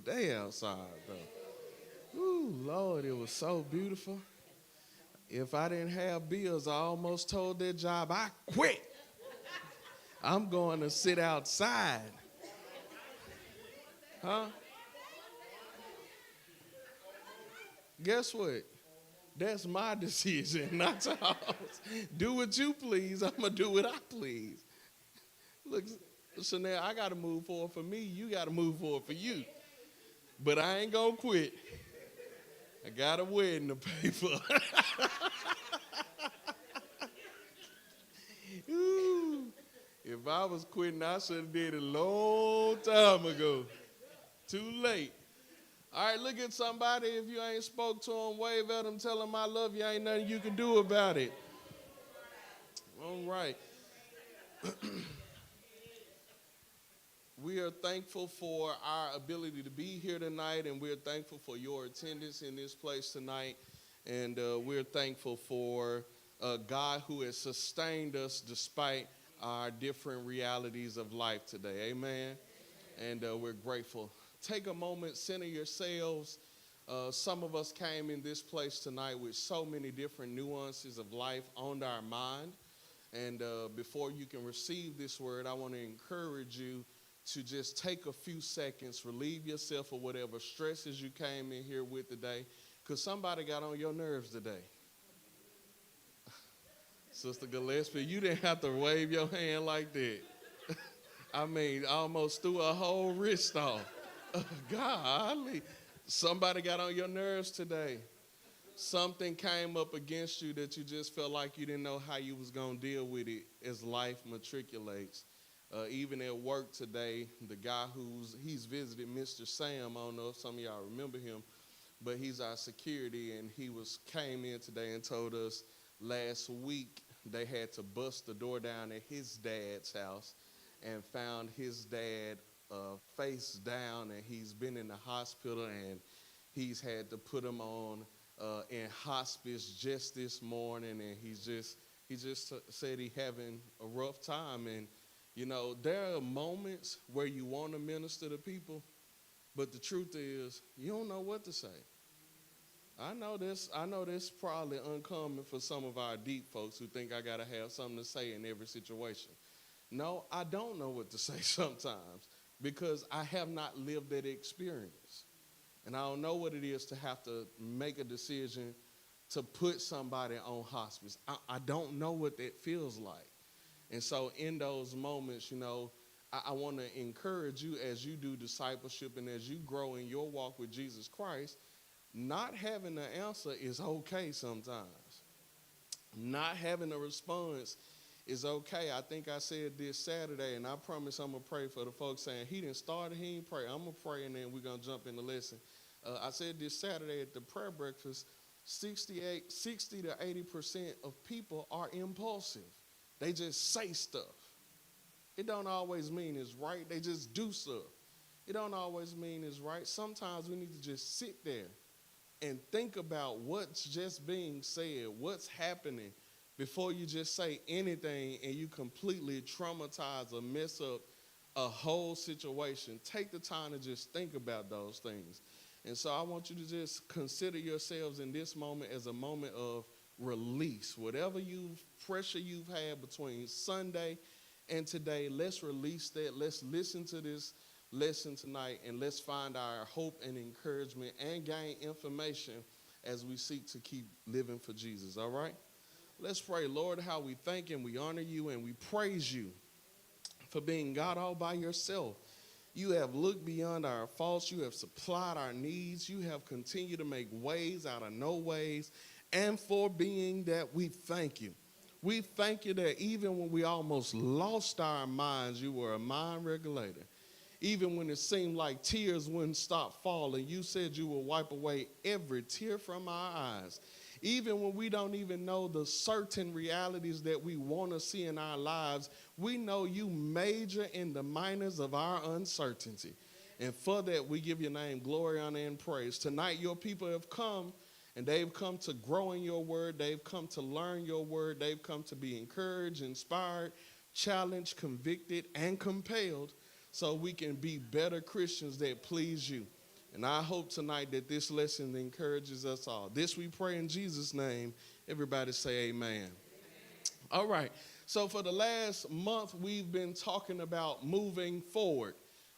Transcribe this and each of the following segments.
day outside, though. Ooh, Lord, it was so beautiful. If I didn't have bills, I almost told that job, I quit. I'm going to sit outside. Huh? Guess what? That's my decision, not yours. Do what you please. I'm going to do what I please. Look, so now I got to move forward for me. You got to move forward for you. But I ain't going to quit. I got a wedding to pay for. Ooh, if I was quitting, I should have did it a long time ago. Too late. All right, look at somebody. If you ain't spoke to them, wave at them, tell them I love you. Ain't nothing you can do about it. All right. We are thankful for our ability to be here tonight, and we're thankful for your attendance in this place tonight. And we're thankful for God who has sustained us despite our different realities of life today. Amen. And we're grateful. Take a moment, center yourselves. Some of us came in this place tonight with so many different nuances of life on our mind. And before you can receive this word, I want to encourage you to just take a few seconds, relieve yourself of whatever stresses you came in here with today, because somebody got on your nerves today. Sister Gillespie, you didn't have to wave your hand like that. I mean, almost threw a whole wrist off. Golly, somebody got on your nerves today. Something came up against you that you just felt like you didn't know how you was going to deal with it as life matriculates. Even at work today, the guy he's visited Mr. Sam, I don't know if some of y'all remember him, but he's our security, and came in today and told us last week they had to bust the door down at his dad's house and found his dad face down, and he's been in the hospital, and he's had to put him on in hospice just this morning, and he just said he having a rough time. And you know, there are moments where you want to minister to people, but the truth is you don't know what to say. I know this probably uncommon for some of our deep folks who think I gotta have something to say in every situation. No, I don't know what to say sometimes because I have not lived that experience. And I don't know what it is to have to make a decision to put somebody on hospice. I don't know what that feels like. And so in those moments, you know, I want to encourage you as you do discipleship and as you grow in your walk with Jesus Christ, not having the answer is okay sometimes. Not having a response is okay. I think I said this Saturday, and I promise I'm going to pray for the folks saying, he didn't start it, he didn't pray. I'm going to pray, and then we're going to jump in the lesson. I said this Saturday at the prayer breakfast, 60 to 80% of people are impulsive. They just say stuff. It don't always mean it's right. They just do stuff. It don't always mean it's right. Sometimes we need to just sit there and think about what's just being said, what's happening, before you just say anything and you completely traumatize or mess up a whole situation. Take the time to just think about those things. And so I want you to just consider yourselves in this moment as a moment of release. Whatever pressure you've had between Sunday and today, let's release that. Let's listen to this lesson tonight, and let's find our hope and encouragement and gain information as we seek to keep living for Jesus. All right? Let's pray. Lord, how we thank and we honor you and we praise you for being God all by yourself. You have looked beyond our faults. You have supplied our needs. You have continued to make ways out of no ways. And for being that, we thank you. We thank you that even when we almost lost our minds, you were a mind regulator. Even when it seemed like tears wouldn't stop falling, you said you would wipe away every tear from our eyes. Even when we don't even know the certain realities that we want to see in our lives, we know you major in the minors of our uncertainty. And for that, we give your name glory, honor, and praise. Tonight, your people have come, and they've come to grow in your word. They've come to learn your word. They've come to be encouraged, inspired, challenged, convicted, and compelled so we can be better Christians that please you. And I hope tonight that this lesson encourages us all. This we pray in Jesus' name. Everybody say amen. All right. So for the last month, we've been talking about moving forward.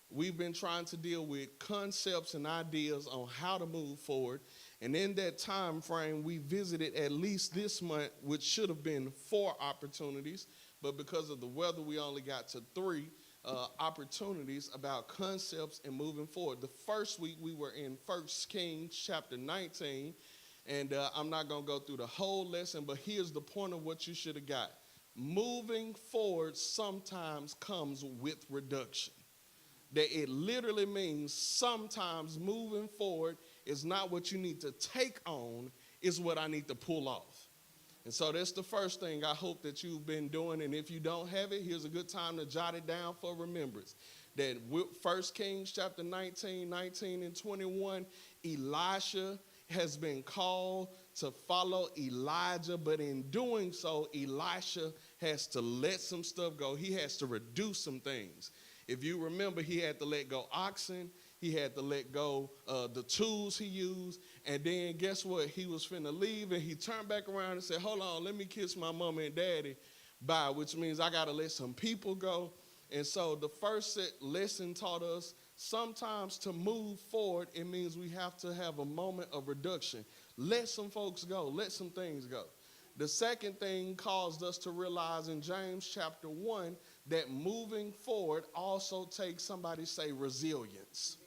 We've been trying to deal with concepts and ideas on how to move forward. And in that time frame, we visited at least this month, which should have been 4 opportunities. But because of the weather, we only got to 3 opportunities about concepts and moving forward. The first week, we were in 1 Kings chapter 19. And I'm not going to go through the whole lesson, but here's the point of what you should have got. Moving forward sometimes comes with reduction. That it literally means sometimes moving forward is not what you need to take on, is what I need to pull off. And so that's the first thing I hope that you've been doing. And if you don't have it, here's a good time to jot it down for remembrance. That 1 Kings chapter 19 and 21, Elisha has been called to follow Elijah, but in doing so, Elisha has to let some stuff go. He has to reduce some things. If you remember, he had to let go oxen, he had to let go the tools he used, and then guess what? He was finna leave, and he turned back around and said, hold on, let me kiss my mama and daddy bye, which means I got to let some people go. And so the first lesson taught us sometimes to move forward, it means we have to have a moment of reduction. Let some folks go. Let some things go. The second thing caused us to realize in James chapter 1 that moving forward also takes, somebody say, resilience.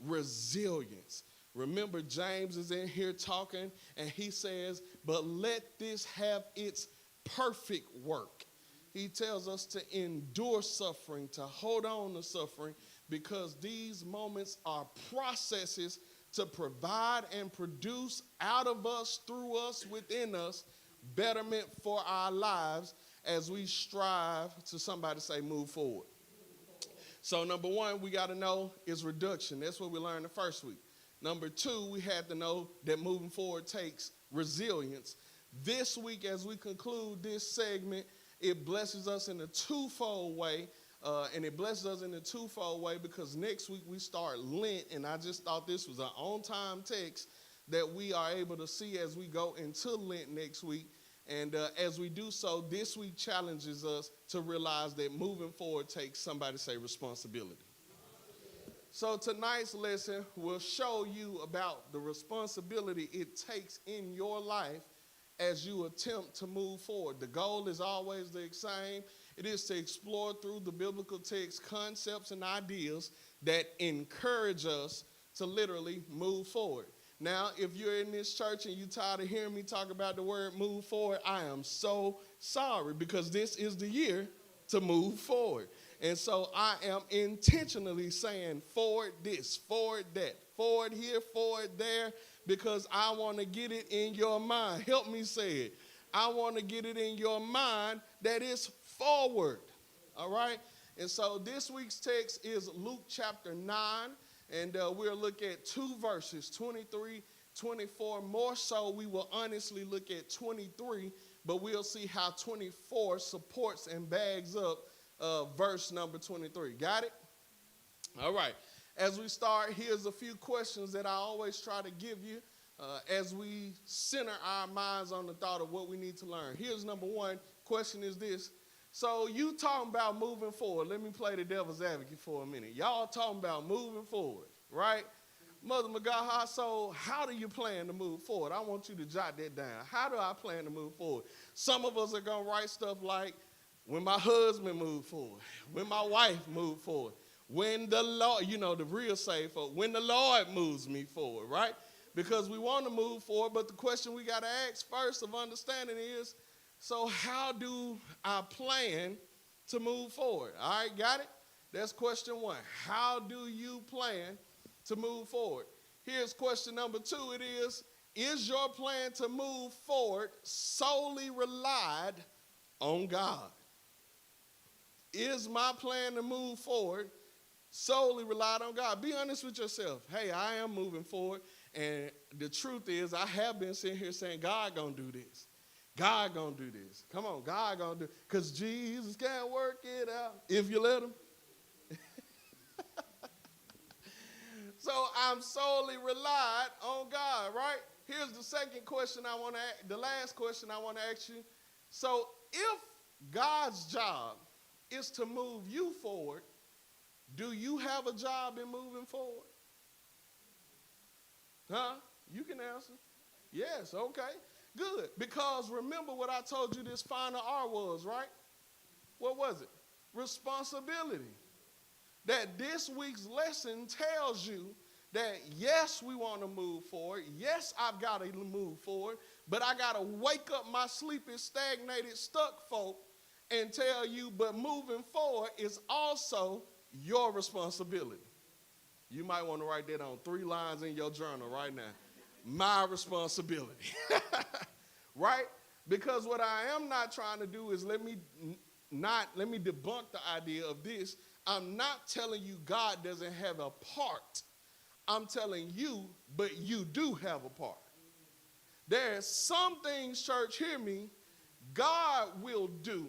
Resilience. Remember, James is in here talking, and he says, but let this have its perfect work. He tells us to endure suffering, to hold on to suffering, because these moments are processes to provide and produce out of us, through us, within us, betterment for our lives as we strive to, somebody say, move forward. So number 1, we got to know is reduction. That's what we learned the first week. Number 2, we had to know that moving forward takes resilience. This week, as we conclude this segment, it blesses us in a twofold way. And it blesses us in a twofold way because next week we start Lent, and I just thought this was an on-time text that we are able to see as we go into Lent next week. And as we do so, this week challenges us to realize that moving forward takes, somebody say, responsibility. So tonight's lesson will show you about the responsibility it takes in your life as you attempt to move forward. The goal is always the same. It is to explore through the biblical text concepts and ideas that encourage us to literally move forward. Now, if you're in this church and you're tired of hearing me talk about the word move forward, I am so sorry, because this is the year to move forward. And so I am intentionally saying forward this, forward that, forward here, forward there, because I want to get it in your mind. Help me say it. I want to get it in your mind that it's forward. All right? And so this week's text is Luke chapter 9, and we'll look at 2 verses, 23, 24. More so, we will honestly look at 23, but we'll see how 24 supports and bags up verse number 23. Got it? All right. As we start, here's a few questions that I always try to give you as we center our minds on the thought of what we need to learn. Here's number 1. Question is this. So you talking about moving forward. Let me play the devil's advocate for a minute. Y'all talking about moving forward, right? Mother Magaha, so how do you plan to move forward? I want you to jot that down. How do I plan to move forward? Some of us are going to write stuff like, when my husband moved forward, when my wife moved forward, when the Lord, you know, the real safe, when the Lord moves me forward, right? Because we want to move forward, but the question we got to ask first of understanding is, so how do I plan to move forward? All right, got it? That's question 1. How do you plan to move forward? Here's question number 2. It is your plan to move forward solely relied on God? Is my plan to move forward solely relied on God? Be honest with yourself. Hey, I am moving forward, and the truth is I have been sitting here saying, God gonna do this. God gonna do this. Come on, God gonna do it. Because Jesus can work it out if you let him. So I'm solely relied on God, right? Here's the second question the last question I want to ask you. So if God's job is to move you forward, do you have a job in moving forward? Huh? You can answer. Yes, okay. Good. Because remember what I told you this final R was, right? What was it? Responsibility. That this week's lesson tells you that yes, we want to move forward. Yes, I've got to move forward. But I got to wake up my sleeping, stagnated, stuck folk and tell you, but moving forward is also your responsibility. You might want to write that on 3 lines in your journal right now. My responsibility. Right? Because what I am not trying to do is let me debunk the idea of this. I'm not telling you God doesn't have a part. I'm telling you, but you do have a part. There's some things, church, hear me, God will do,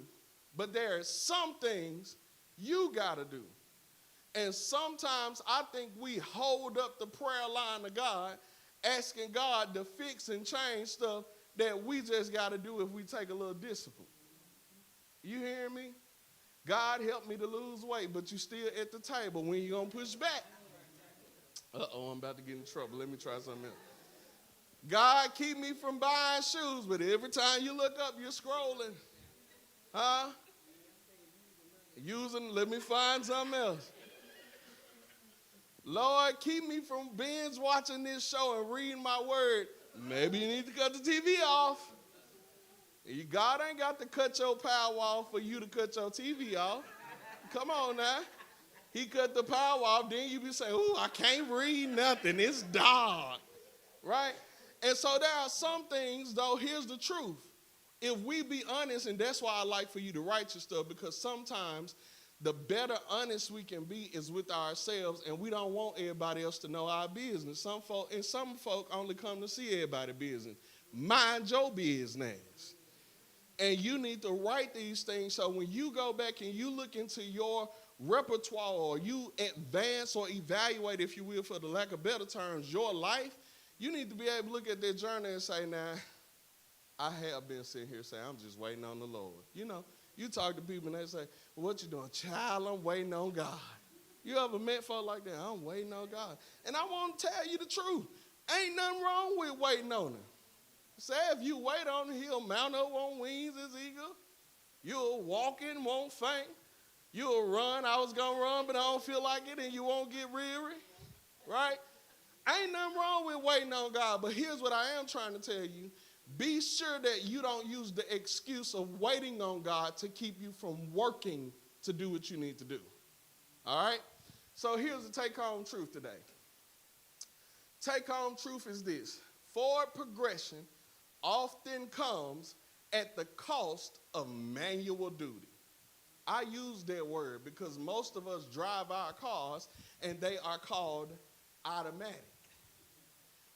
but there's some things you got to do. And sometimes I think we hold up the prayer line of God, asking God to fix and change stuff that we just got to do if we take a little discipline. You hear me? God helped me to lose weight, but you still at the table. When you going to push back? Uh-oh, I'm about to get in trouble. Let me try something else. God keep me from buying shoes, but every time you look up, you're scrolling. Huh? Let me find something else. Lord, keep me from binge watching this show and reading my word. Maybe you need to cut the TV off. God ain't got to cut your power off for you to cut your TV off. Come on now. He cut the power off, then you be saying, ooh, I can't read nothing. It's dark. Right? And so there are some things, though, here's the truth. If we be honest, and that's why I like for you to write your stuff, because sometimes the better honest we can be is with ourselves, and we don't want everybody else to know our business. Some folk only come to see everybody's business. Mind your business. And you need to write these things so when you go back and you look into your repertoire or you advance or evaluate, if you will, for the lack of better terms, your life, you need to be able to look at that journey and say, now, I have been sitting here saying, I'm just waiting on the Lord. You know, you talk to people and they say, well, what you doing? Child, I'm waiting on God. You ever met folk like that? I'm waiting on God. And I want to tell you the truth. Ain't nothing wrong with waiting on him. Say if you wait on him, he'll mount up on wings as eagle. You'll walk and won't faint. You'll run. I was going to run, but I don't feel like it, and you won't get weary. Right? Ain't nothing wrong with waiting on God, but here's what I am trying to tell you. Be sure that you don't use the excuse of waiting on God to keep you from working to do what you need to do. All right? So here's the take-home truth today. Take-home truth is this. Forward progression often comes at the cost of manual duty. I use that word because most of us drive our cars and they are called automatic,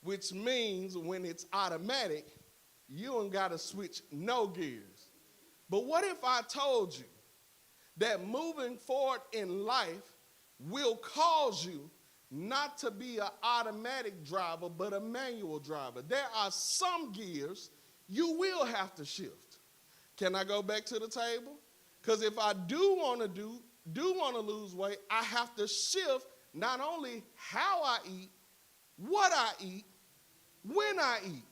which means when it's automatic, you ain't got to switch no gears. But what if I told you that moving forward in life will cause you not to be an automatic driver, but a manual driver? There are some gears you will have to shift. Can I go back to the table? Because if I do want to lose weight, I have to shift not only how I eat, what I eat, when I eat.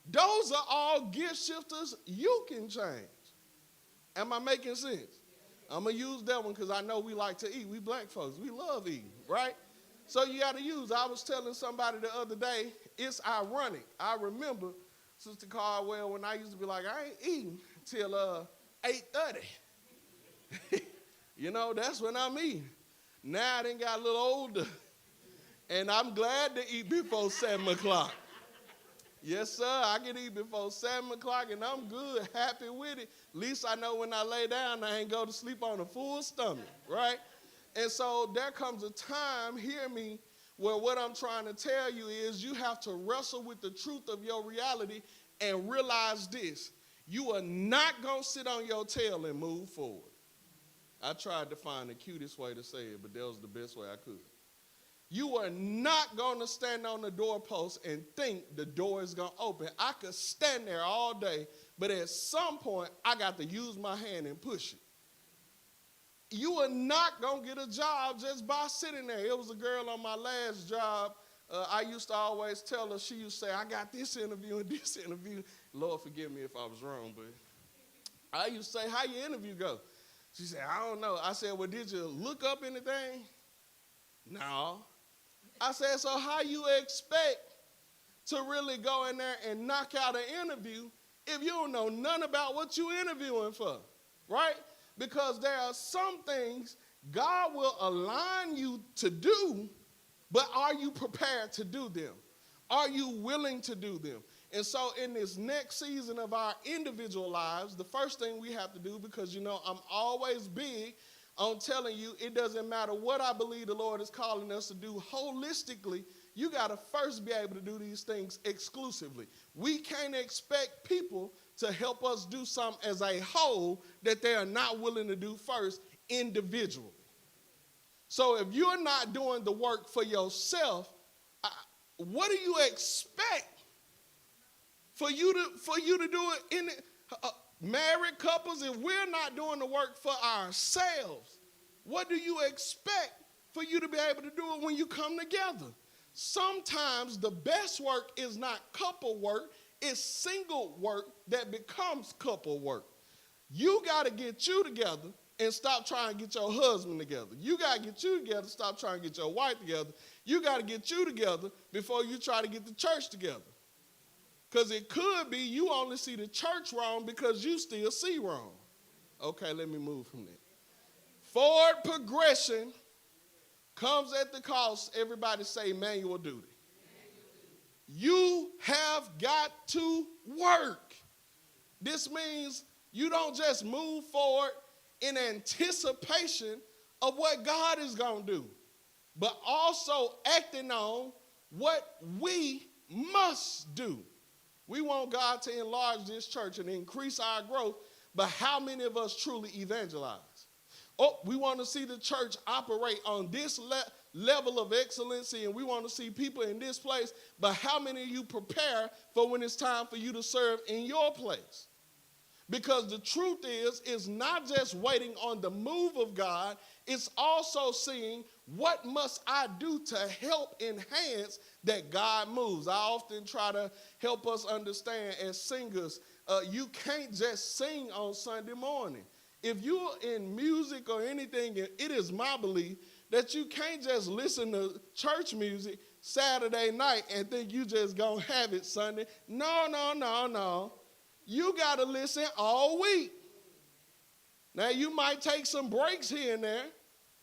Those are all gear shifters you can change. Am I making sense? I'm going to use that one because I know we like to eat. We black folks, we love eating, right? So you got to use. I was telling somebody the other day, it's ironic. I remember Sister Caldwell when I used to be like, I ain't eating till 8:30. You know, that's when I'm eating. Now I done got a little older, and I'm glad to eat before 7 o'clock. Yes, sir, I can eat before 7 o'clock, and I'm good, happy with it. At least I know when I lay down, I ain't go to sleep on a full stomach, right? And so there comes a time, hear me, where what I'm trying to tell you is you have to wrestle with the truth of your reality and realize this. You are not going to sit on your tail and move forward. I tried to find the cutest way to say it, but that was the best way I could. You are not going to stand on the doorpost and think the door is going to open. I could stand there all day, but at some point, I got to use my hand and push it. You are not going to get a job just by sitting there. It was a girl on my last job. I used to always tell her, she used to say, I got this interview and this interview. Lord, forgive me if I was wrong, but I used to say, how your interview go? She said, I don't know. I said, well, did you look up anything? No. I said, so how you expect to really go in there and knock out an interview if you don't know nothing about what you're interviewing for, right? Because there are some things God will align you to do, but are you prepared to do them? Are you willing to do them? And so in this next season of our individual lives, the first thing we have to do, because, I'm always big on telling you it doesn't matter what I believe the Lord is calling us to do holistically, you got to first be able to do these things exclusively. We can't expect people to help us do something as a whole that they are not willing to do first individually. So if you're not doing the work for yourself, what do you expect for you to do it in married couples? If we're not doing the work for ourselves, what do you expect for you to be able to do it when you come together? Sometimes the best work is not couple work, it's single work that becomes couple work. You got to get you together and stop trying to get your husband together. You got to get you together, stop trying to get your wife together. You got to get you together before you try to get the church together. Because it could be you only see the church wrong because you still see wrong. Okay, let me move from that. Forward progression comes at the cost, everybody say, manual duty. You have got to work. This means you don't just move forward in anticipation of what God is going to do, but also acting on what we must do. We want God to enlarge this church and increase our growth, but how many of us truly evangelize? Oh, we want to see the church operate on this level of excellency, and we want to see people in this place, but how many of you prepare for when it's time for you to serve in your place? Because the truth is, it's not just waiting on the move of God, it's also seeing what must I do to help enhance that God moves. I often try to help us understand as singers, you can't just sing on Sunday morning. If you're in music or anything, it is my belief that you can't just listen to church music Saturday night and think you just gonna have it Sunday. No. You got to listen all week. Now, you might take some breaks here and there,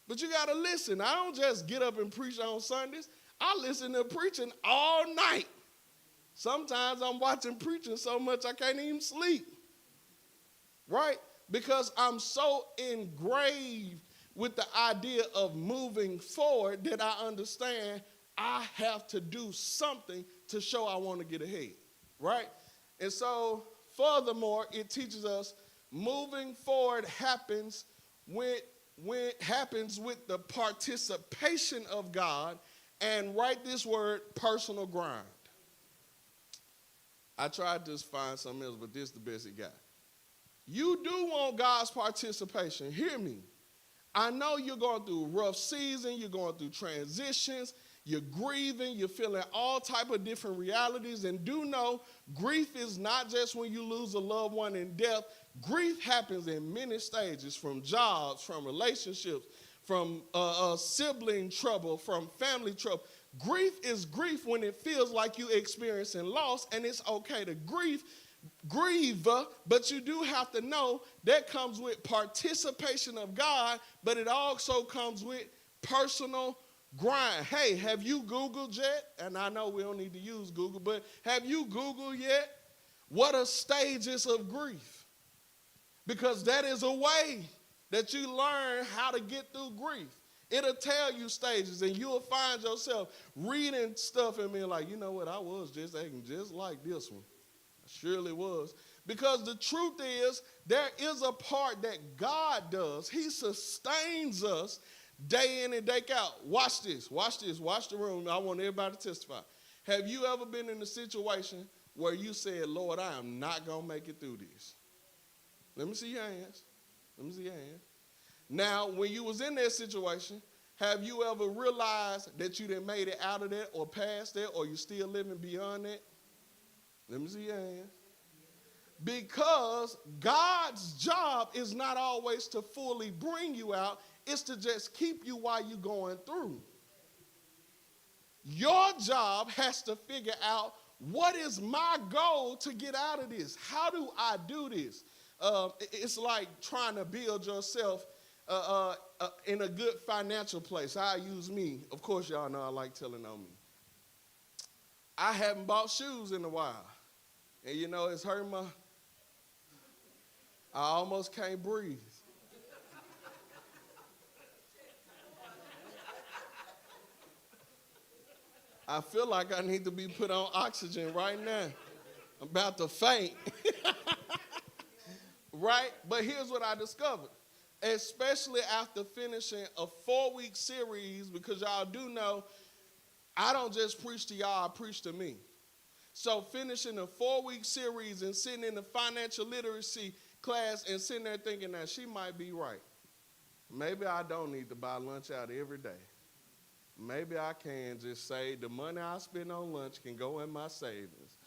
but you got to listen. I don't just get up and preach on Sundays. I listen to preaching all night. Sometimes I'm watching preaching so much I can't even sleep, right? Because I'm so engraved with the idea of moving forward that I understand I have to do something to show I want to get ahead, right? And so, furthermore, it teaches us moving forward happens when it happens with the participation of God, and write this word, personal grind. I tried to find something else, but this is the best it got. You do want God's participation. Hear me. I know you're going through a rough season, you're going through transitions, you're grieving, you're feeling all type of different realities, and do know grief is not just when you lose a loved one in death. Grief happens in many stages, from jobs, from relationships, from sibling trouble, from family trouble. Grief is grief when it feels like you're experiencing loss, and it's okay to grieve, but you do have to know that comes with participation of God, but it also comes with personal grind. Hey, have you Googled yet? And I know we don't need to use Google, but have you Googled yet? What are stages of grief? Because that is a way that you learn how to get through grief. It'll tell you stages, and you'll find yourself reading stuff and being like, you know what, I was just acting just like this one. I surely was. Because the truth is, there is a part that God does. He sustains us day in and day out. Watch this, watch the room. I want everybody to testify. Have you ever been in a situation where you said, Lord, I am not going to make it through this? Let me see your hands. Now, when you was in that situation, have you ever realized that you didn't made it out of that or past that, or you still living beyond that? Let me see your hands. Because God's job is not always to fully bring you out. It's to just keep you while you're going through. Your job has to figure out, what is my goal to get out of this? How do I do this? It's like trying to build yourself in a good financial place. I use me. Of course, y'all know I like telling on me. I haven't bought shoes in a while. And you know, it's hurt I almost can't breathe. I feel like I need to be put on oxygen right now. I'm about to faint. Right? But here's what I discovered. Especially after finishing a 4-week series, because y'all do know, I don't just preach to y'all, I preach to me. So finishing a 4-week series and sitting in the financial literacy class and sitting there thinking, now she might be right. Maybe I don't need to buy lunch out every day. Maybe I can just say the money I spend on lunch can go in my savings.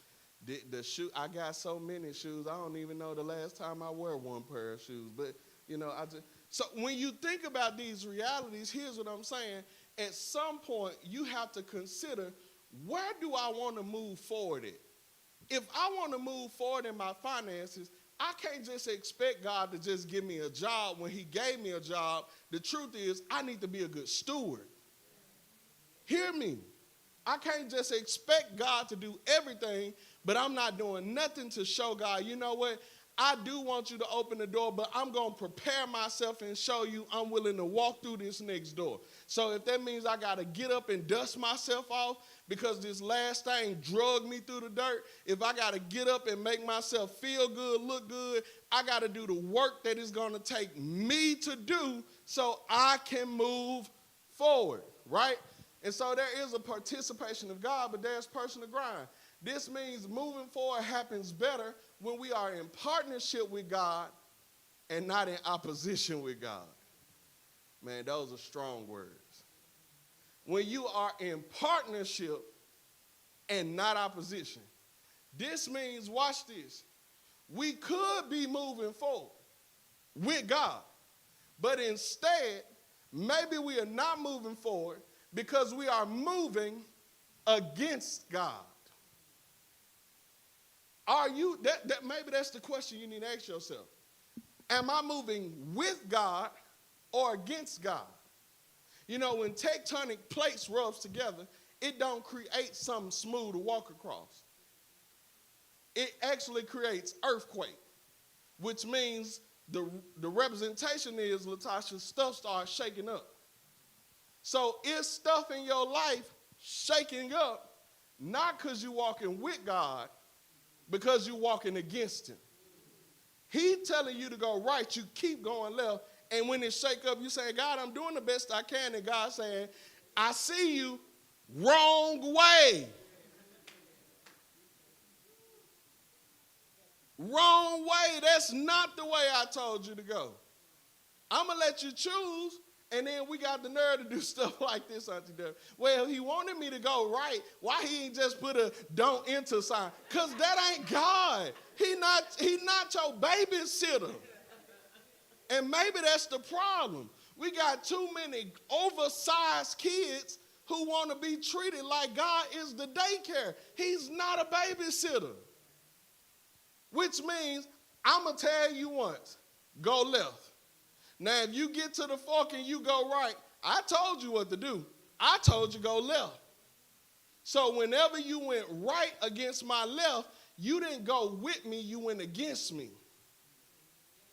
The shoe, I got so many shoes, I don't even know the last time I wear one pair of shoes. But, you know, so when you think about these realities, here's what I'm saying. At some point, you have to consider, where do I want to move forward at? If I want to move forward in my finances, I can't just expect God to just give me a job when he gave me a job. The truth is, I need to be a good steward. Hear me. I can't just expect God to do everything, but I'm not doing nothing to show God, you know what? I do want you to open the door, but I'm going to prepare myself and show you I'm willing to walk through this next door. So if that means I got to get up and dust myself off because this last thing drugged me through the dirt, if I got to get up and make myself feel good, look good, I got to do the work that is going to take me to do so I can move forward, right? And so there is a participation of God, but there's personal grind. This means moving forward happens better when we are in partnership with God and not in opposition with God. Man, those are strong words. When you are in partnership and not opposition, this means, watch this, we could be moving forward with God, but instead, maybe we are not moving forward because we are moving against God. Are you, maybe that's the question you need to ask yourself. Am I moving with God or against God? You know, when tectonic plates rubs together, it don't create something smooth to walk across. It actually creates earthquake, which means the representation is, Latasha, stuff starts shaking up. So is stuff in your life shaking up, not because you're walking with God, because you're walking against him. He telling you to go right, you keep going left, and when it shake up, you say, God, I'm doing the best I can, and God saying, I see you, wrong way. Wrong way, that's not the way I told you to go. I'm going to let you choose. And then we got the nerve to do stuff like this, Auntie Deborah. Well, he wanted me to go right. Why he ain't just put a don't enter sign? Because that ain't God. He not your babysitter. And maybe that's the problem. We got too many oversized kids who want to be treated like God is the daycare. He's not a babysitter. Which means, I'm going to tell you once, go left. Now, if you get to the fork and you go right, I told you what to do. I told you go left. So whenever you went right against my left, you didn't go with me, you went against me.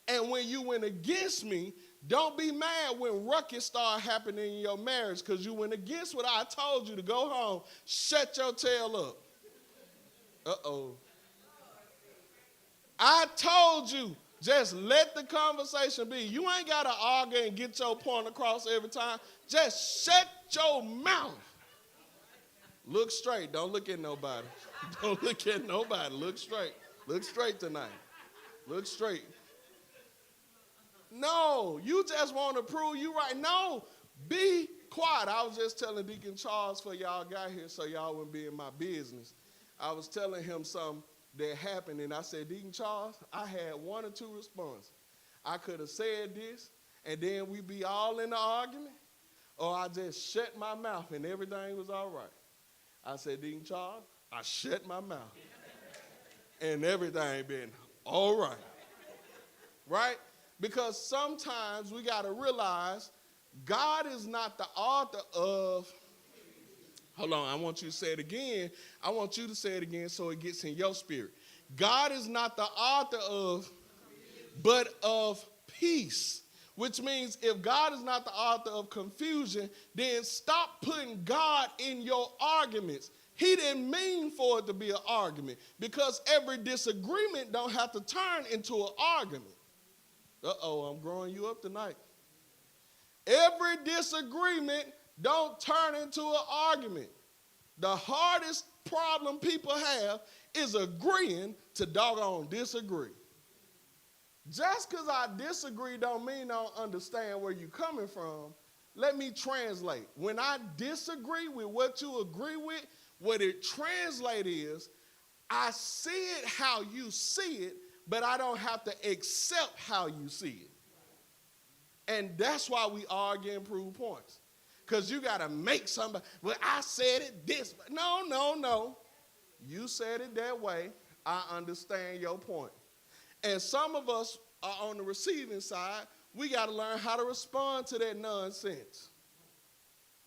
And when you went against me, don't be mad when ruckus start happening in your marriage because you went against what I told you to go home. Shut your tail up. Uh-oh. I told you, Just let the conversation be. You ain't got to argue and get your point across every time. Just shut your mouth. Look straight. Don't look at nobody. Don't look at nobody. Look straight. Look straight tonight. Look straight. No, you just want to prove you right. No, be quiet. I was just telling Deacon Charles before y'all got here so y'all wouldn't be in my business. I was telling him something that happened, and I said, Deacon Charles, I had one or two responses. I could have said this, and then we'd be all in the argument, or I just shut my mouth and everything was all right. I said, Deacon Charles, I shut my mouth, and everything been all right. Right? Because sometimes we got to realize God is not the author of, hold on, I want you to say it again. I want you to say it again so it gets in your spirit. God is not the author of, but of peace. Which means if God is not the author of confusion, then stop putting God in your arguments. He didn't mean for it to be an argument, because every disagreement don't have to turn into an argument. Uh-oh, I'm growing you up tonight. Every disagreement don't turn into an argument. The hardest problem people have is agreeing to doggone disagree. Just because I disagree don't mean I don't understand where you're coming from. Let me translate. When I disagree with what you agree with, what it translates is, I see it how you see it, but I don't have to accept how you see it. And that's why we argue and prove points. Because you got to make somebody, well, I said it this. No. You said it that way. I understand your point. And some of us are on the receiving side. We got to learn how to respond to that nonsense.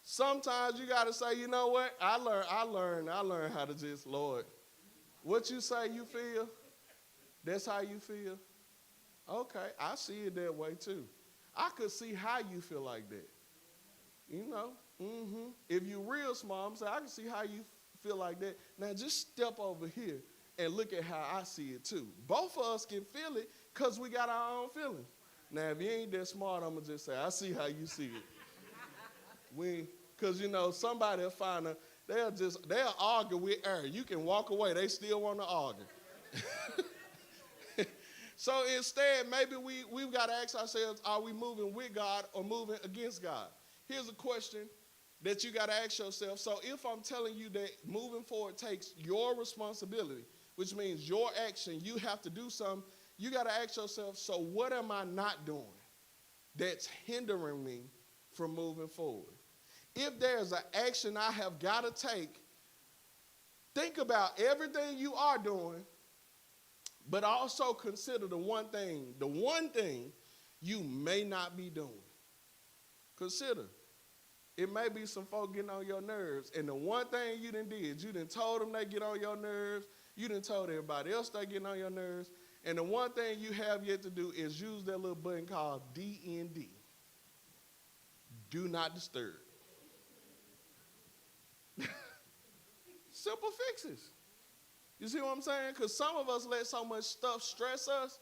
Sometimes you got to say, you know what? I learned how to just, Lord, what you say you feel, that's how you feel? Okay, I see it that way too. I could see how you feel like that. You know, If you're real smart, I'm saying, I can see how you feel like that. Now just step over here and look at how I see it too. Both of us can feel it because we got our own feelings. Now, if you ain't that smart, I'm going to just say, I see how you see it. Because, somebody will find they'll argue with error. You can walk away. They still want to argue. So instead, maybe we've got to ask ourselves, are we moving with God or moving against God? Here's a question that you got to ask yourself. So if I'm telling you that moving forward takes your responsibility, which means your action, you have to do something, you got to ask yourself, so what am I not doing that's hindering me from moving forward? If there's an action I have got to take, think about everything you are doing, but also consider the one thing you may not be doing. Consider. It may be some folk getting on your nerves, and the one thing you done did, you done told them they get on your nerves, you done told everybody else they getting on your nerves, and the one thing you have yet to do is use that little button called DND. Do not disturb. Simple fixes. You see what I'm saying? Because some of us let so much stuff stress us.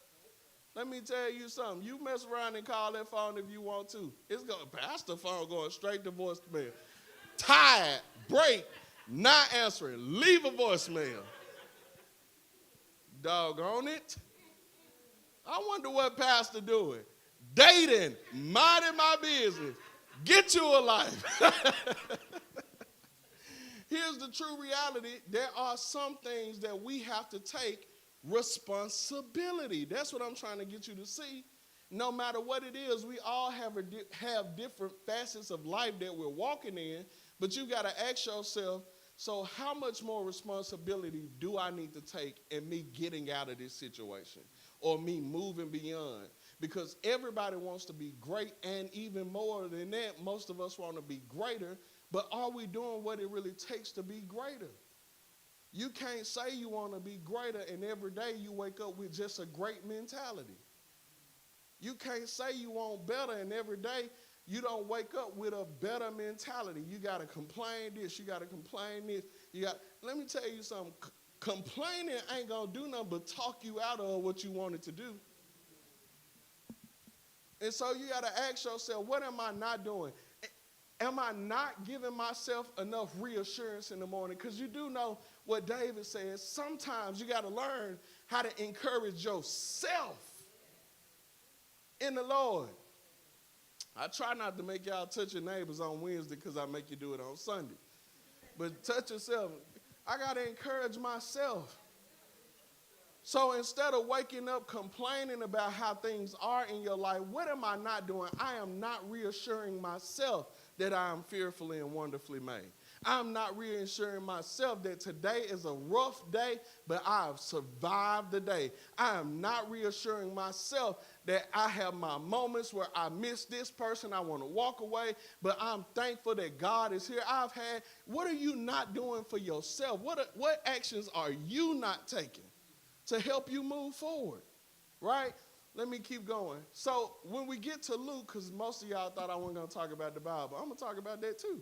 Let me tell you something. You mess around and call that phone if you want to. It's going past the phone, going straight to voicemail. Tired, break, not answering, leave a voicemail. Doggone it. I wonder what pastor doing. Dating, minding my business. Get you a life. Here's the true reality. There are some things that we have to take responsibility. That's what I'm trying to get you to see. No matter what it is, we all have different facets of life that we're walking in, but you got to ask yourself, so how much more responsibility do I need to take in me getting out of this situation or me moving beyond? Because everybody wants to be great, and even more than that, most of us want to be greater, but are we doing what it really takes to be greater? You can't say you want to be greater and every day you wake up with just a great mentality. You can't say you want better and every day you don't wake up with a better mentality. You got to complain this, you got to complain this. Let me tell you something. Complaining ain't going to do nothing but talk you out of what you wanted to do. And so you got to ask yourself, what am I not doing? Am I not giving myself enough reassurance in the morning? Because you do know what David says. Sometimes you got to learn how to encourage yourself in the Lord. I try not to make y'all touch your neighbors on Wednesday because I make you do it on Sunday. But touch yourself. I got to encourage myself. So instead of waking up complaining about how things are in your life, what am I not doing? I am not reassuring myself that I am fearfully and wonderfully made. I'm not reassuring myself that today is a rough day, but I have survived the day. I am not reassuring myself that I have my moments where I miss this person, I want to walk away, but I'm thankful that God is here. What are you not doing for yourself? What actions are you not taking to help you move forward, right? Let me keep going. So when we get to Luke, because most of y'all thought I wasn't going to talk about the Bible, I'm going to talk about that too.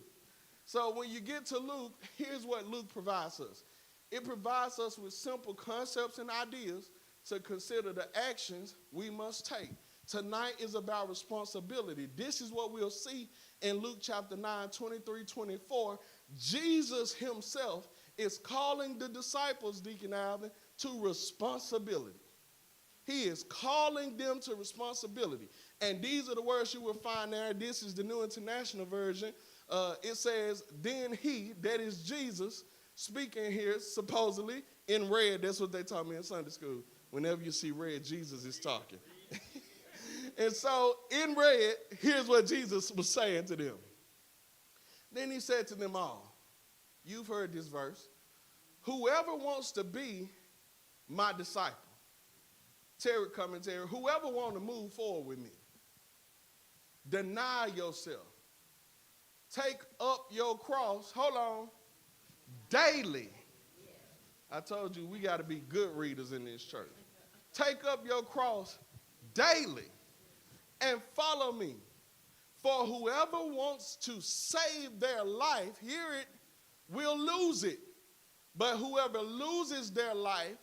So when you get to Luke, here's what Luke provides us. It provides us with simple concepts and ideas to consider the actions we must take. Tonight is about responsibility. This is what we'll see in Luke chapter 9, 23, 24. Jesus himself is calling the disciples, Deacon Alvin, to responsibility. He is calling them to responsibility. And these are the words you will find there. This is the New International Version. It says, then he, that is Jesus, speaking here supposedly in red. That's what they taught me in Sunday school. Whenever you see red, Jesus is talking. And so in red, here's what Jesus was saying to them. Then he said to them all, you've heard this verse, whoever wants to be my disciple, Terry commentary, whoever want to move forward with me, deny yourself. Take up your cross, hold on, daily. I told you we got to be good readers in this church. Take up your cross daily and follow me. For whoever wants to save their life, hear it, will lose it. But whoever loses their life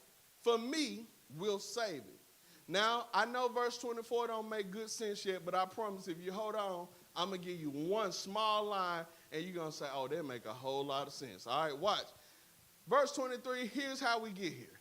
for me will save it. Now, I know verse 24 don't make good sense yet, but I promise if you hold on, I'm going to give you one small line, and you're going to say, oh, that make a whole lot of sense. All right, watch. Verse 23, here's how we get here.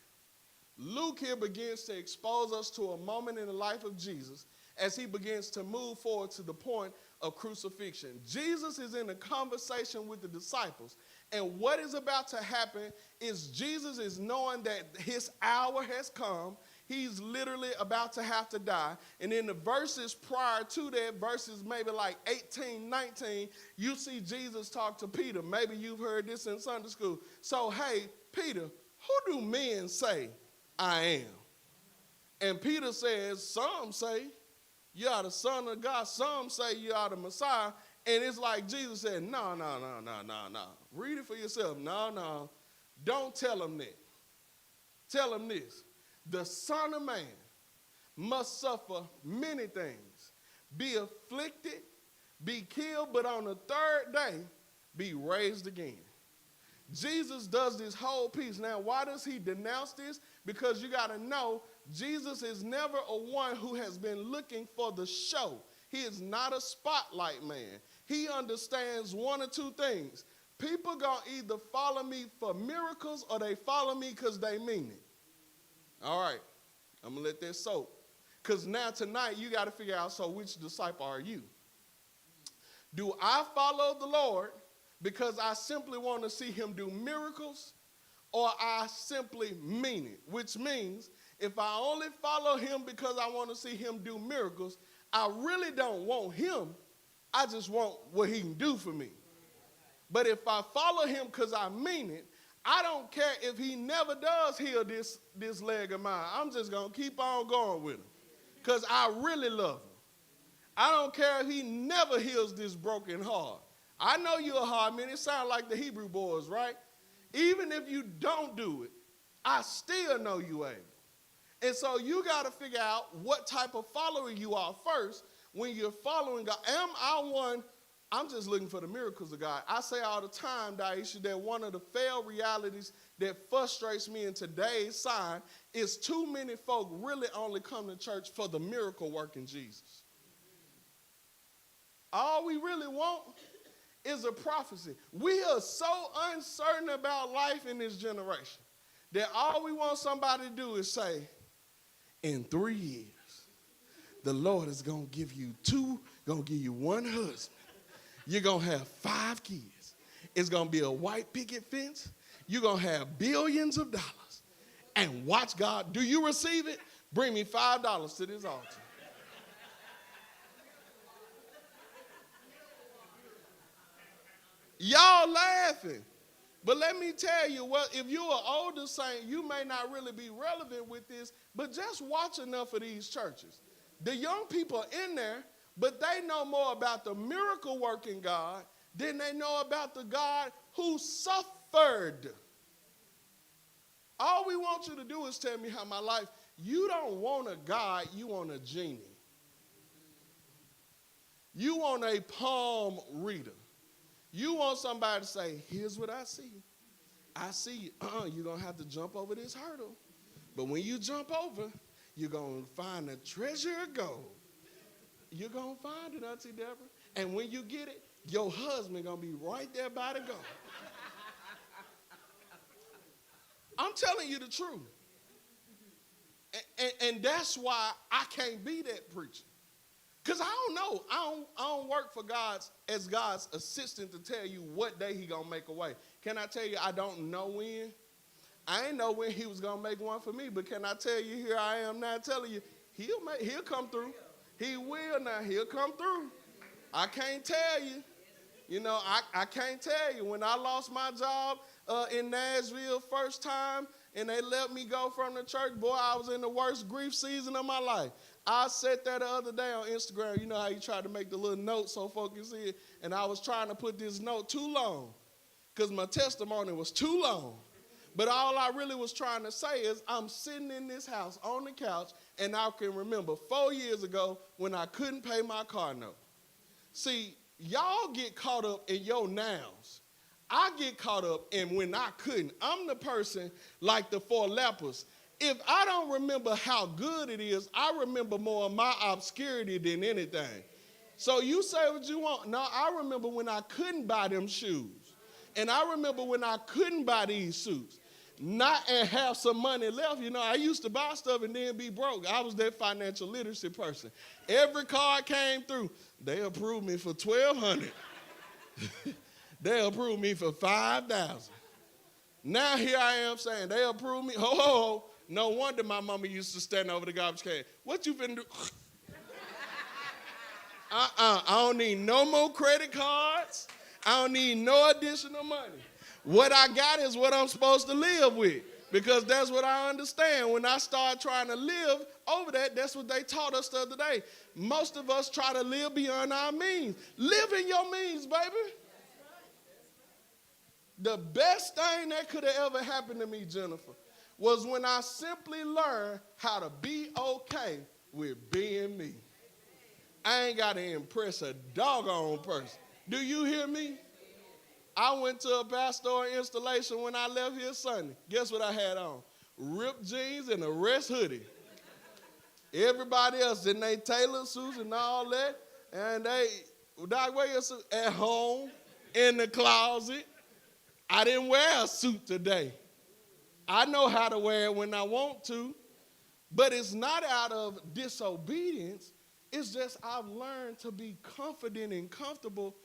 Luke here begins to expose us to a moment in the life of Jesus as he begins to move forward to the point of crucifixion. Jesus is in a conversation with the disciples, and what is about to happen is Jesus is knowing that his hour has come. He's literally about to have to die. And in the verses prior to that, verses maybe like 18, 19, you see Jesus talk to Peter. Maybe you've heard this in Sunday school. So, hey, Peter, who do men say I am? And Peter says, some say you are the Son of God. Some say you are the Messiah. And it's like Jesus said, no. Read it for yourself. No. Don't tell them that. Tell them this. The Son of Man must suffer many things, be afflicted, be killed, but on the third day, be raised again. Jesus does this whole piece. Now, why does he denounce this? Because you got to know, Jesus is never a one who has been looking for the show. He is not a spotlight man. He understands one or two things. People going to either follow me for miracles or they follow me because they mean it. All right, I'm going to let that soak. Because now tonight you got to figure out, so which disciple are you? Do I follow the Lord because I simply want to see him do miracles, or I simply mean it? Which means if I only follow him because I want to see him do miracles, I really don't want him. I just want what he can do for me. But if I follow him because I mean it, I don't care if he never does heal this leg of mine. I'm just going to keep on going with him because I really love him. I don't care if he never heals this broken heart. I know you're a hard man. It sounds like the Hebrew boys, right? Even if you don't do it, I still know you able. And so you got to figure out what type of follower you are first when you're following God. Am I one? I'm just looking for the miracles of God. I say all the time, Daisha, that one of the failed realities that frustrates me in today's sign is too many folk really only come to church for the miracle working Jesus. All we really want is a prophecy. We are so uncertain about life in this generation that all we want somebody to do is say, in 3 years, the Lord is going to give you one husband. You're going to have 5 kids. It's going to be a white picket fence. You're going to have billions of dollars. And watch God. Do you receive it? Bring me $5 to this altar. Y'all laughing. But let me tell you, if you're an older saint, you may not really be relevant with this, but just watch enough of these churches. The young people are in there, but they know more about the miracle working God than they know about the God who suffered. All we want you to do is tell me how my life. You don't want a God, you want a genie. You want a palm reader. You want somebody to say, here's what I see. I see you're going to have to jump over this hurdle. But when you jump over, you're going to find a treasure of gold. You're going to find it, Auntie Deborah. And when you get it, your husband going to be right there by the gold. I'm telling you the truth. And that's why I can't be that preacher. Because I don't know. I don't work for God's assistant to tell you what day he going to make a way. Can I tell you I don't know when? I ain't know when he was going to make one for me. But can I tell you, here I am now telling you, he'll come through. He will now. He'll come through. I can't tell you. You know, I can't tell you. When I lost my job in Nashville first time and they let me go from the church, boy, I was in the worst grief season of my life. I said that the other day on Instagram. You know how you try to make the little note so folks can see it? And I was trying to put this note too long because my testimony was too long. But all I really was trying to say is I'm sitting in this house on the couch, and I can remember 4 years ago when I couldn't pay my car note. See, y'all get caught up in your nows. I get caught up in when I couldn't. I'm the person like the 4 lepers. If I don't remember how good it is, I remember more of my obscurity than anything. So you say what you want. No, I remember when I couldn't buy them shoes. And I remember when I couldn't buy these suits. Not and have some money left. You know, I used to buy stuff and then be broke. I was that financial literacy person. Every card came through. They approved me for $1,200. They approved me for $5,000. Now here I am saying they approved me. Ho. No wonder my mama used to stand over the garbage can. What you finna do? I don't need no more credit cards. I don't need no additional money. What I got is what I'm supposed to live with because that's what I understand. When I start trying to live over that, that's what they taught us the other day. Most of us try to live beyond our means. Live in your means, baby. The best thing that could have ever happened to me, Jennifer, was when I simply learned how to be okay with being me. I ain't got to impress a doggone person. Do you hear me? I went to a pastoral installation when I left here Sunday. Guess what I had on? Ripped jeans and a rest hoodie. Everybody else in their tailored suits and all that. And Doc, wear your suit at home, in the closet. I didn't wear a suit today. I know how to wear it when I want to, but it's not out of disobedience. It's just I've learned to be confident and comfortable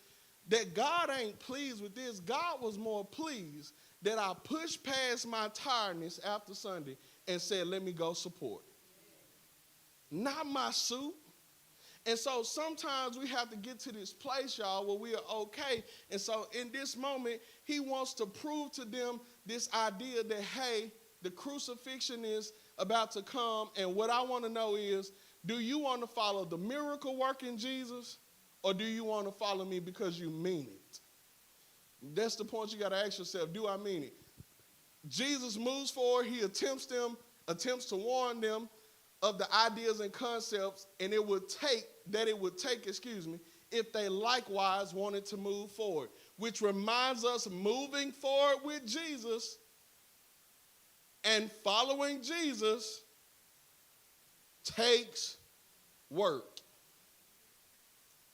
that God ain't pleased with this. God was more pleased that I pushed past my tiredness after Sunday and said, let me go support. Not my suit. And so sometimes we have to get to this place, y'all, where we are okay. And so in this moment, he wants to prove to them this idea that, hey, the crucifixion is about to come. And what I want to know is, do you want to follow the miracle working Jesus, or do you want to follow me because you mean it? That's the point you got to ask yourself. Do I mean it? Jesus moves forward. He attempts to warn them of the ideas and concepts, and it would take, if they likewise wanted to move forward, which reminds us moving forward with Jesus and following Jesus takes work.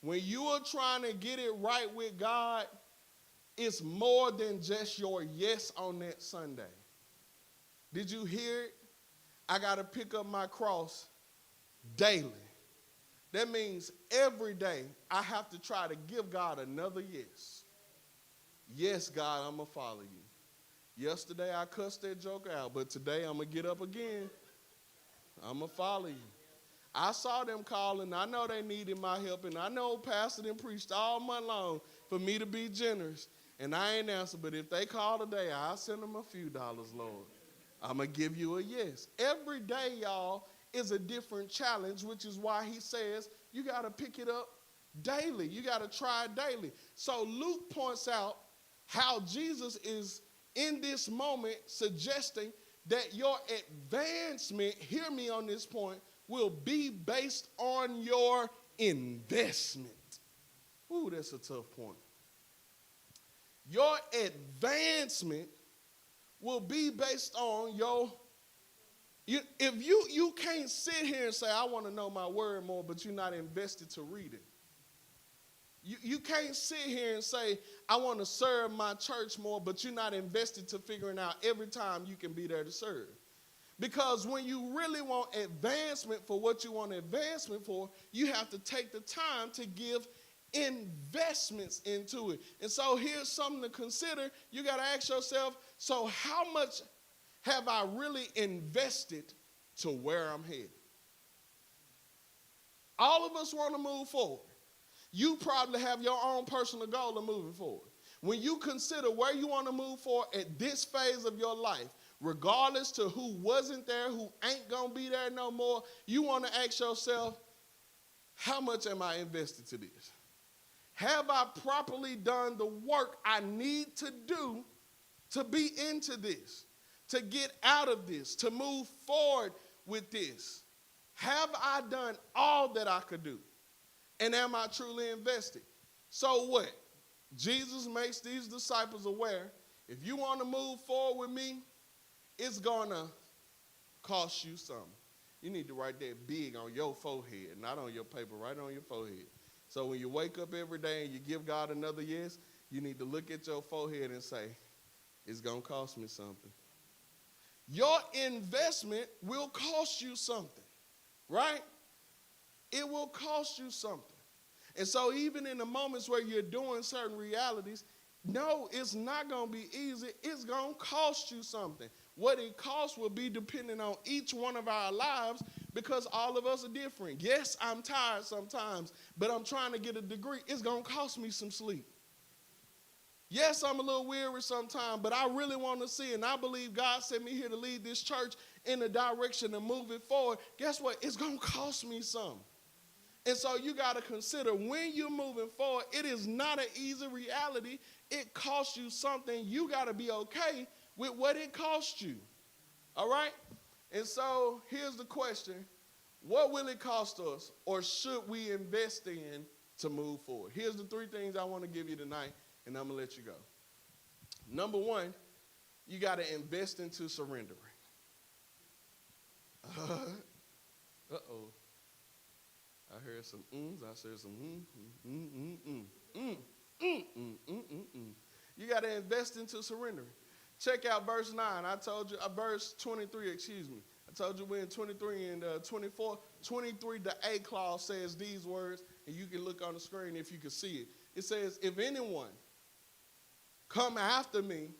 When you are trying to get it right with God, it's more than just your yes on that Sunday. Did you hear it? I got to pick up my cross daily. That means every day I have to try to give God another yes. Yes, God, I'm going to follow you. Yesterday I cussed that joker out, but today I'm going to get up again. I'm going to follow you. I saw them calling. I know they needed my help, and I know Pastor them preached all month long for me to be generous, and I ain't answered. But if they call today, I'll send them a few dollars, Lord. I'm going to give you a yes. Every day, y'all, is a different challenge, which is why he says you got to pick it up daily. You got to try it daily. So Luke points out how Jesus is in this moment suggesting that your advancement, hear me on this point, will be based on your investment. Ooh, that's a tough point. Your advancement will be based on if you can't sit here and say, I want to know my word more, but you're not invested to read it. You can't sit here and say, I want to serve my church more, but you're not invested to figuring out every time you can be there to serve. Because when you really want advancement for what you want advancement for, you have to take the time to give investments into it. And so here's something to consider. You got to ask yourself, so how much have I really invested to where I'm headed? All of us want to move forward. You probably have your own personal goal of moving forward. When you consider where you want to move forward at this phase of your life, regardless to who wasn't there, who ain't going to be there no more, you want to ask yourself, how much am I invested to this? Have I properly done the work I need to do to be into this, to get out of this, to move forward with this? Have I done all that I could do? And am I truly invested? So what? Jesus makes these disciples aware, if you want to move forward with me, it's going to cost you something. You need to write that big on your forehead, not on your paper, right on your forehead. So when you wake up every day and you give God another yes, you need to look at your forehead and say, it's going to cost me something. Your investment will cost you something, right? It will cost you something. And so even in the moments where you're doing certain realities, no, it's not going to be easy. It's going to cost you something. What it costs will be dependent on each one of our lives because all of us are different. Yes, I'm tired sometimes, but I'm trying to get a degree. It's going to cost me some sleep. Yes, I'm a little weary sometimes, but I really want to see, and I believe God sent me here to lead this church in the direction of moving forward. Guess what? It's going to cost me some. And so you got to consider when you're moving forward, it is not an easy reality. It costs you something. You got to be okay with what it costs you. All right? And so here's the question. What will it cost us, or should we invest in to move forward? Here's the three things I want to give you tonight, and I'm going to let you go. Number one, you got to invest into surrendering. Uh-oh. I heard some ums. I said some You got to invest into surrendering. Check out verse 9. I told you, verse 23, excuse me. I told you we're in 23 and 24. 23, the A clause says these words, and you can look on the screen if you can see it. It says, if anyone come after me,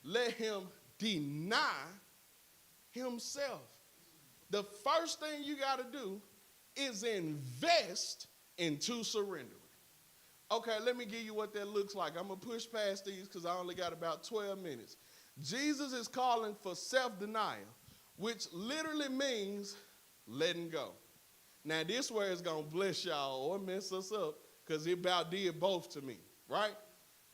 let him deny himself. The first thing you got to do is invest into surrendering. Okay, let me give you what that looks like. I'm going to push past these because I only got about 12 minutes. Jesus is calling for self-denial, which literally means letting go. Now, this word is going to bless y'all or mess us up because it about did both to me, right?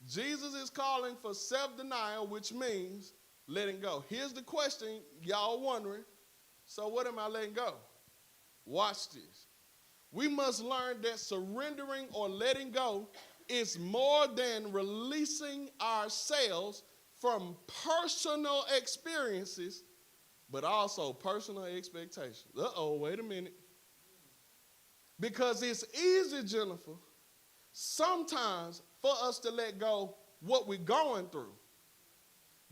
Jesus is calling for self-denial, which means letting go. Here's the question, y'all wondering, so what am I letting go? Watch this. We must learn that surrendering or letting go is more than releasing ourselves from personal experiences, but also personal expectations. Uh-oh, wait a minute. Because it's easy, Jennifer, sometimes for us to let go what we're going through.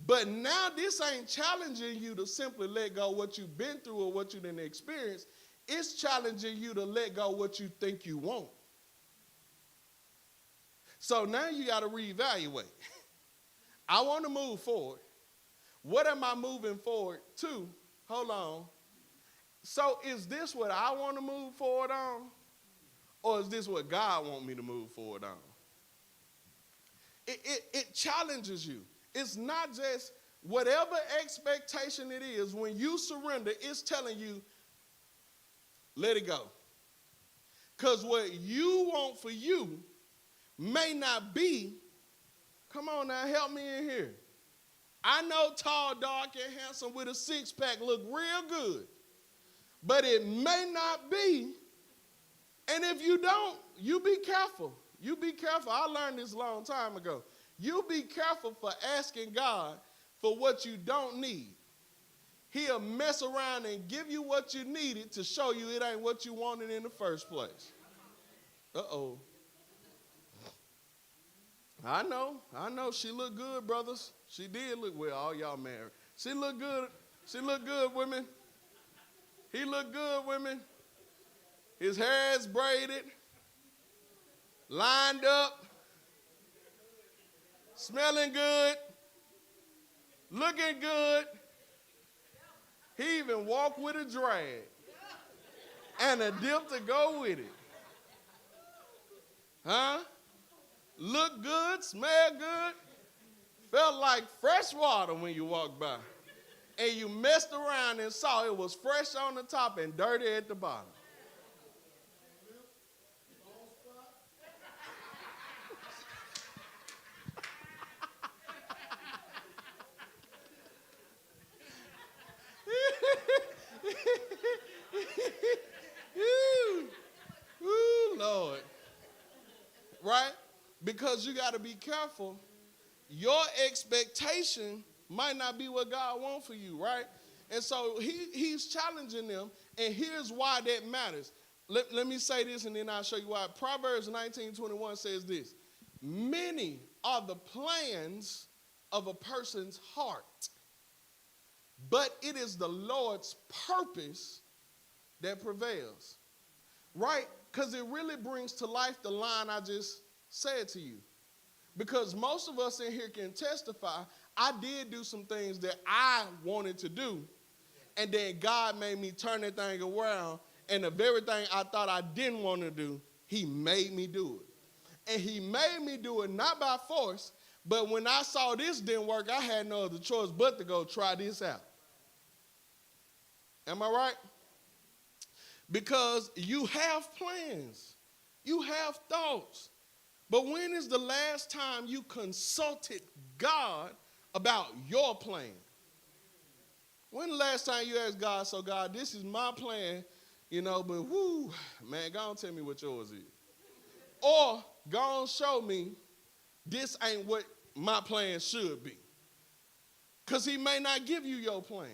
But now this ain't challenging you to simply let go what you've been through or what you didn't experience. It's challenging you to let go what you think you want. So now you got to reevaluate. I want to move forward. What am I moving forward to? Hold on. So is this what I want to move forward on? Or is this what God wants me to move forward on? It challenges you. It's not just whatever expectation it is. When you surrender, it's telling you, let it go. Because what you want for you may not be, come on now, help me in here. I know tall, dark, and handsome with a six-pack look real good. But it may not be. And if you don't, you be careful. You be careful. I learned this a long time ago. You be careful for asking God for what you don't need. He'll mess around and give you what you needed to show you it ain't what you wanted in the first place. Uh-oh. I know. She looked good, brothers. She did look well. All y'all married. She looked good. She looked good, women. He looked good, women. His hair is braided, lined up, smelling good, looking good. He even walked with a drag and a dip to go with it. Huh? Look good, smell good, felt like fresh water when you walked by. And you messed around and saw it was fresh on the top and dirty at the bottom. Ooh, Lord. Right? Because you got to be careful. Your expectation might not be what God wants for you, right? And so he's challenging them, and here's why that matters. Let me say this, and then I'll show you why. Proverbs 19:21 says this: many are the plans of a person's heart, but it is the Lord's purpose that prevails. Right? Because it really brings to life the line I just said to you. Because most of us in here can testify, I did do some things that I wanted to do, and then God made me turn that thing around, and the very thing I thought I didn't want to do, he made me do it. And he made me do it not by force, but when I saw this didn't work, I had no other choice but to go try this out. Am I right? Because you have plans. You have thoughts. But when is the last time you consulted God about your plan? When the last time you asked God, so God, this is my plan, but whoo, man, go on tell me what yours is. Or go on show me this ain't what my plan should be. Because he may not give you your plan.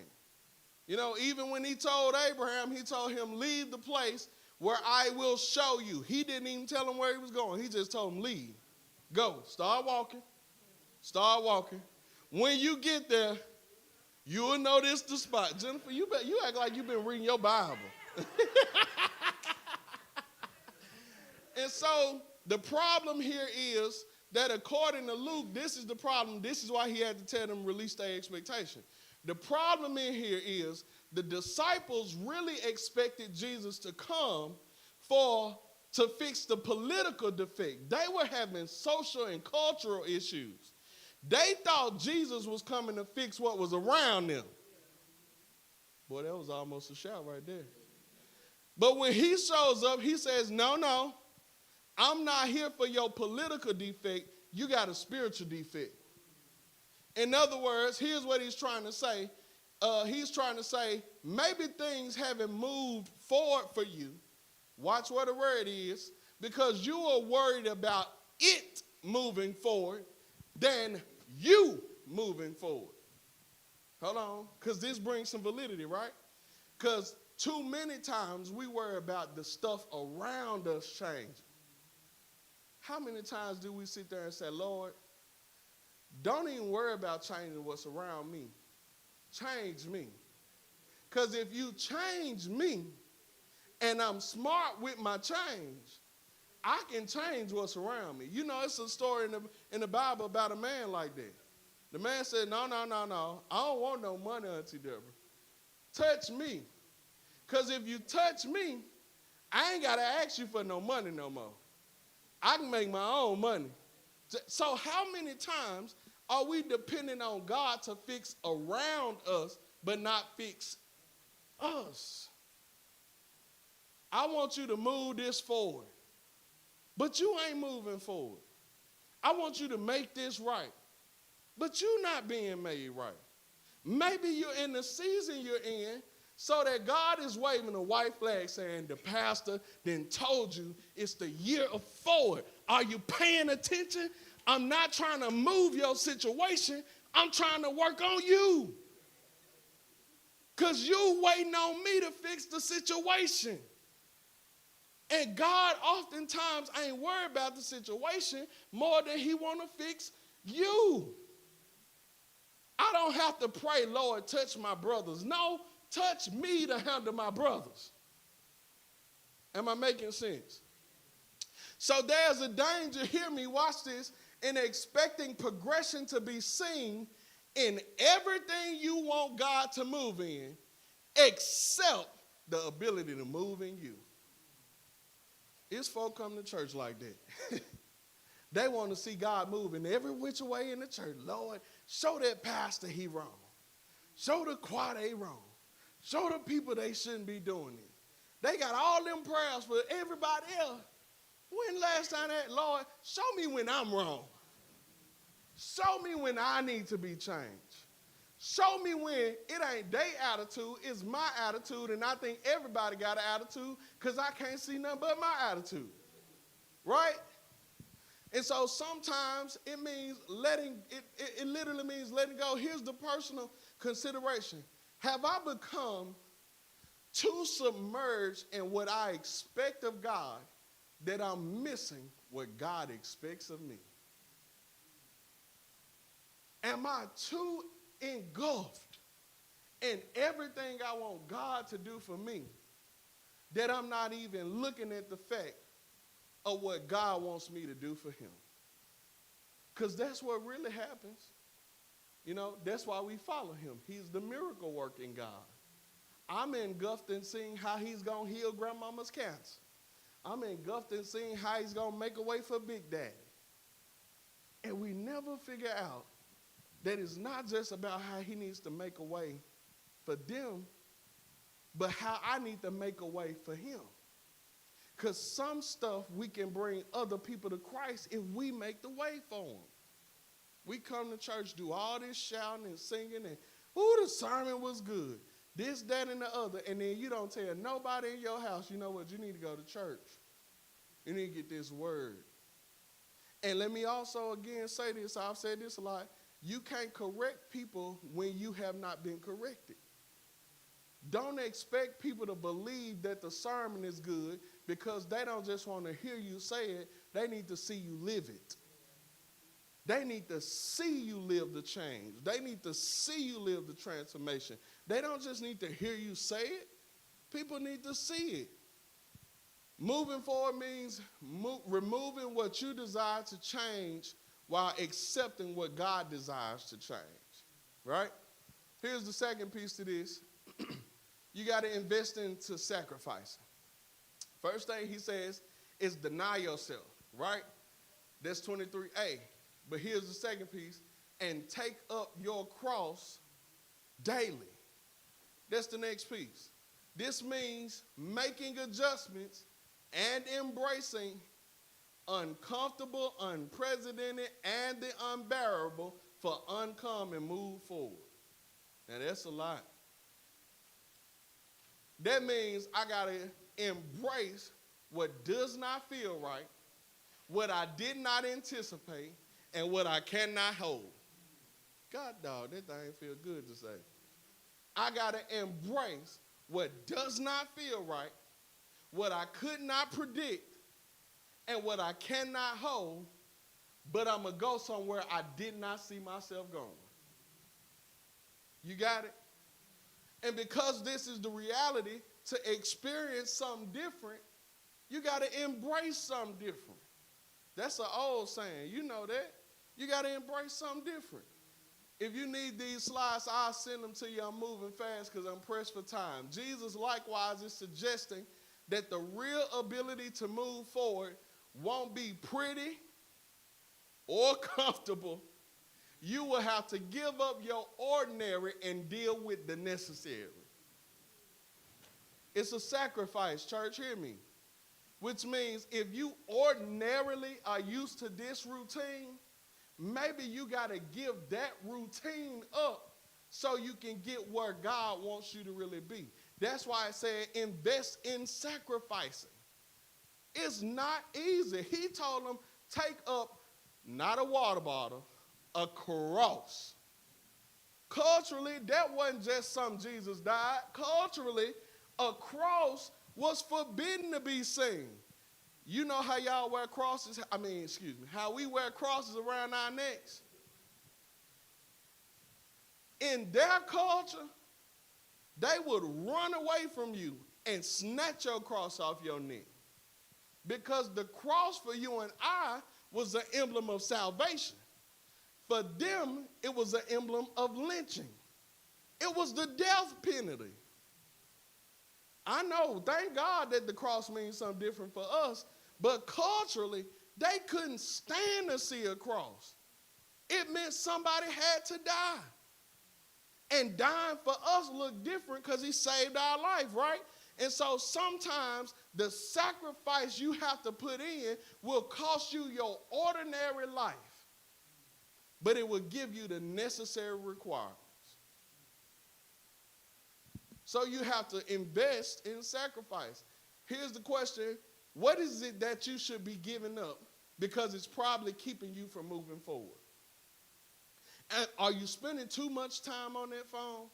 Even when he told Abraham, he told him, leave the place where I will show you. He didn't even tell him where he was going. He just told him, leave. Go. Start walking. Start walking. When you get there, you'll know this the spot. Jennifer, you act like you've been reading your Bible. And so the problem here is that according to Luke, this is the problem. This is why he had to tell them release their expectation. The problem in here is the disciples really expected Jesus to come to fix the political defect. They were having social and cultural issues. They thought Jesus was coming to fix what was around them. Boy, that was almost a shout right there. But when he shows up, he says, no, I'm not here for your political defect. You got a spiritual defect. In other words, here's what he's trying to say. He's trying to say, maybe things haven't moved forward for you. Watch what the word is. Because you are worried about it moving forward than you moving forward. Hold on. Because this brings some validity, right? Because Too many times we worry about the stuff around us changing. How many times do we sit there and say, Lord, don't even worry about changing what's around me. Change me. Because if you change me and I'm smart with my change, I can change what's around me. You know, it's a story in the Bible about a man like that. The man said, no. I don't want no money, Auntie Deborah. Touch me. Because if you touch me, I ain't got to ask you for no money no more. I can make my own money. So how many times are we depending on God to fix around us but not fix us? I want you to move this forward, but you ain't moving forward. I want you to make this right, but you're not being made right. Maybe you're in the season you're in so that God is waving a white flag saying the pastor then told you it's the year of forward. Are you paying attention? I'm not trying to move your situation. I'm trying to work on you. Because you waiting on me to fix the situation. And God oftentimes ain't worried about the situation more than he want to fix you. I don't have to pray, Lord, touch my brothers. No, touch me to handle my brothers. Am I making sense? So there's a danger, hear me, watch this, in expecting progression to be seen in everything you want God to move in, except the ability to move in you. It's folk come to church like that. They want to see God moving every which way in the church. Lord, show that pastor he wrong. Show the choir they wrong. Show the people they shouldn't be doing it. They got all them prayers for everybody else. When last time that, Lord, show me when I'm wrong. Show me when I need to be changed. Show me when it ain't their attitude, it's my attitude, and I think everybody got an attitude because I can't see nothing but my attitude. Right? And so sometimes it means it literally means letting go. Here's the personal consideration. Have I become too submerged in what I expect of God that I'm missing what God expects of me? Am I too engulfed in everything I want God to do for me that I'm not even looking at the fact of what God wants me to do for him? Because that's what really happens. You know, that's why we follow him. He's the miracle working God. I'm engulfed in seeing how he's going to heal grandmama's cancer. I'm engulfed in seeing how he's going to make a way for Big Daddy. And we never figure out that it's not just about how he needs to make a way for them, but how I need to make a way for him. Because some stuff we can bring other people to Christ if we make the way for them. We come to church, do all this shouting and singing, and, the sermon was good. This, that, and the other. And then you don't tell nobody in your house, you know what, you need to go to church. You need to get this word. And let me also again say this, I've said this a lot. You can't correct people when you have not been corrected. Don't expect people to believe that the sermon is good because they don't just want to hear you say it. They need to see you live it. They need to see you live the change. They need to see you live the transformation. They don't just need to hear you say it. People need to see it. Moving forward means removing what you desire to change while accepting what God desires to change, right? Here's the second piece to this. You got to invest into sacrificing. First thing he says is deny yourself, right? That's 23a. But here's the second piece, and take up your cross daily. That's the next piece. This means making adjustments and embracing uncomfortable, unprecedented, and the unbearable for uncommon and move forward. Now that's a lot. That means I got to embrace what does not feel right, what I did not anticipate, and what I cannot hold. God, dog, that thing feel good to say. I got to embrace what does not feel right, what I could not predict, and what I cannot hold, but I'm going to go somewhere I did not see myself going. You got it? And because this is the reality, to experience something different, you got to embrace something different. That's an old saying. You know that. You got to embrace something different. If you need these slides, I'll send them to you. I'm moving fast because I'm pressed for time. Jesus likewise is suggesting that the real ability to move forward won't be pretty or comfortable. You will have to give up your ordinary and deal with the necessary. It's a sacrifice, church, hear me. Which means if you ordinarily are used to this routine, maybe you got to give that routine up so you can get where God wants you to really be. That's why I said invest in sacrificing. It's not easy. He told them, take up not a water bottle, a cross. Culturally, that wasn't just something Jesus died. Culturally, a cross was forbidden to be seen. You know how y'all wear crosses? How we wear crosses around our necks? In their culture, they would run away from you and snatch your cross off your neck. Because the cross for you and I was an emblem of salvation. For them, it was an emblem of lynching. It was the death penalty. I know, thank God that the cross means something different for us, but culturally, they couldn't stand to see a cross. It meant somebody had to die. And dying for us looked different because he saved our life, right? And so sometimes the sacrifice you have to put in will cost you your ordinary life, but it will give you the necessary requirements. So you have to invest in sacrifice. Here's the question. What is it that you should be giving up because it's probably keeping you from moving forward? And are you spending too much time on that phone?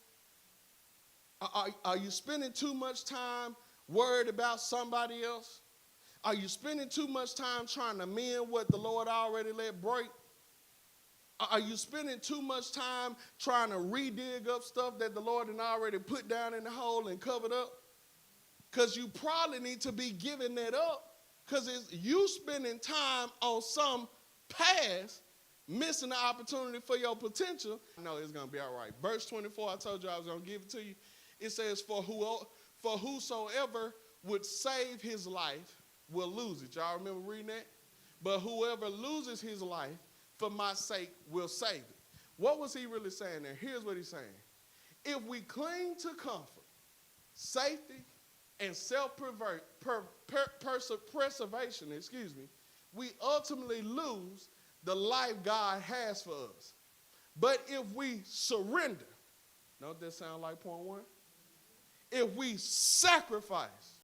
Are you spending too much time worried about somebody else? Are you spending too much time trying to mend what the Lord already let break? Are you spending too much time trying to re-dig up stuff that the Lord had already put down in the hole and covered up? Because you probably need to be giving that up because it's you spending time on some past, missing the opportunity for your potential. I know it's going to be all right. Verse 24, I told you I was going to give it to you. It says, for whosoever would save his life will lose it. Y'all remember reading that? But whoever loses his life for my sake will save it. What was he really saying there? Here's what he's saying. If we cling to comfort, safety, and self-preservation, we ultimately lose the life God has for us. But if we surrender, don't that sound like point one? If we sacrifice,